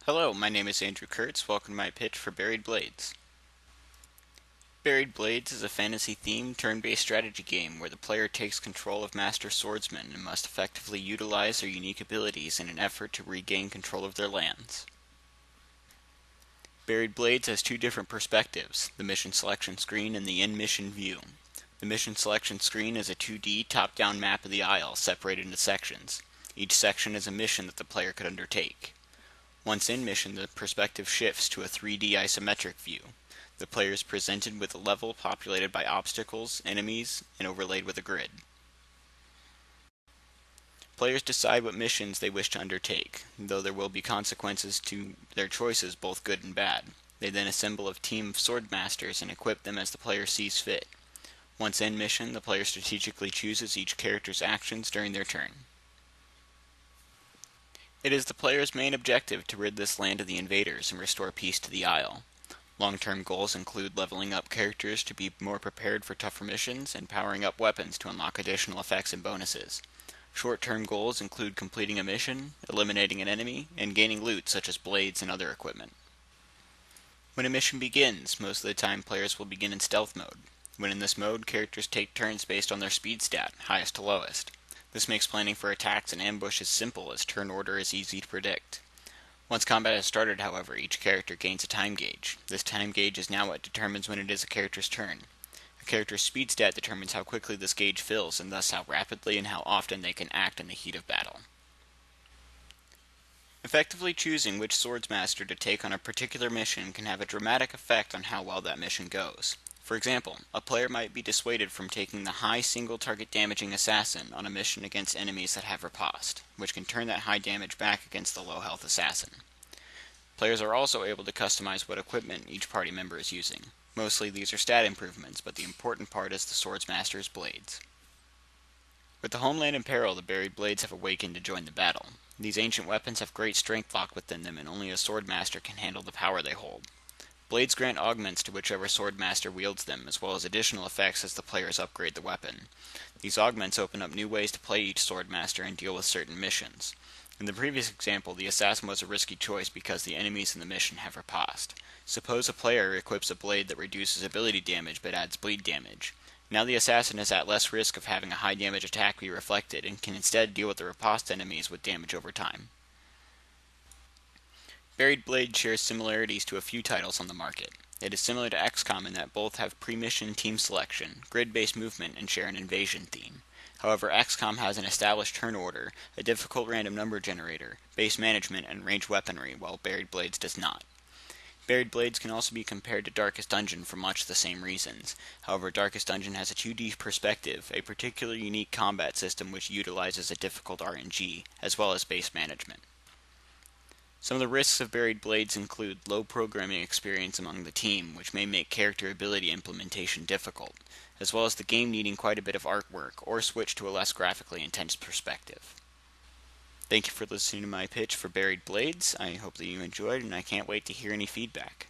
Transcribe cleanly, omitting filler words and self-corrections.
Hello, my name is Andrew Kurtz. Welcome to my pitch for Buried Blades. Buried Blades is a fantasy-themed turn-based strategy game where the player takes control of master swordsmen and must effectively utilize their unique abilities in an effort to regain control of their lands. Buried Blades has two different perspectives, the mission selection screen and the in-mission view. The mission selection screen is a 2D top-down map of the Isle separated into sections. Each section is a mission that the player could undertake. Once in mission, the perspective shifts to a 3D isometric view. The player is presented with a level populated by obstacles, enemies, and overlaid with a grid. Players decide what missions they wish to undertake, though there will be consequences to their choices, both good and bad. They then assemble a team of swordmasters and equip them as the player sees fit. Once in mission, the player strategically chooses each character's actions during their turn. It is the player's main objective to rid this land of the invaders and restore peace to the Isle. Long-term goals include leveling up characters to be more prepared for tougher missions and powering up weapons to unlock additional effects and bonuses. Short-term goals include completing a mission, eliminating an enemy, and gaining loot such as blades and other equipment. When a mission begins, most of the time players will begin in stealth mode. When in this mode, characters take turns based on their speed stat, highest to lowest. This makes planning for attacks and ambushes simple, as turn order is easy to predict. Once combat has started, however, each character gains a time gauge. This time gauge is now what determines when it is a character's turn. A character's speed stat determines how quickly this gauge fills, and thus how rapidly and how often they can act in the heat of battle. Effectively choosing which swordsmaster to take on a particular mission can have a dramatic effect on how well that mission goes. For example, a player might be dissuaded from taking the high single target damaging assassin on a mission against enemies that have riposte, which can turn that high damage back against the low health assassin. Players are also able to customize what equipment each party member is using. Mostly these are stat improvements, but the important part is the swordsmaster's blades. With the homeland in peril, the buried blades have awakened to join the battle. These ancient weapons have great strength locked within them, and only a swordmaster can handle the power they hold. Blades grant augments to whichever swordmaster wields them, as well as additional effects as the players upgrade the weapon. These augments open up new ways to play each swordmaster and deal with certain missions. In the previous example, the assassin was a risky choice because the enemies in the mission have riposte. Suppose a player equips a blade that reduces ability damage but adds bleed damage. Now the assassin is at less risk of having a high damage attack be reflected, and can instead deal with the riposte enemies with damage over time. Buried Blade shares similarities to a few titles on the market. It is similar to XCOM in that both have pre-mission team selection, grid-based movement, and share an invasion theme. However, XCOM has an established turn order, a difficult random number generator, base management, and ranged weaponry, while Buried Blades does not. Buried Blades can also be compared to Darkest Dungeon for much the same reasons. However, Darkest Dungeon has a 2D perspective, a particular unique combat system which utilizes a difficult RNG, as well as base management. Some of the risks of Buried Blades include low programming experience among the team, which may make character ability implementation difficult, as well as the game needing quite a bit of artwork, or switch to a less graphically intense perspective. Thank you for listening to my pitch for Buried Blades. I hope that you enjoyed, and I can't wait to hear any feedback.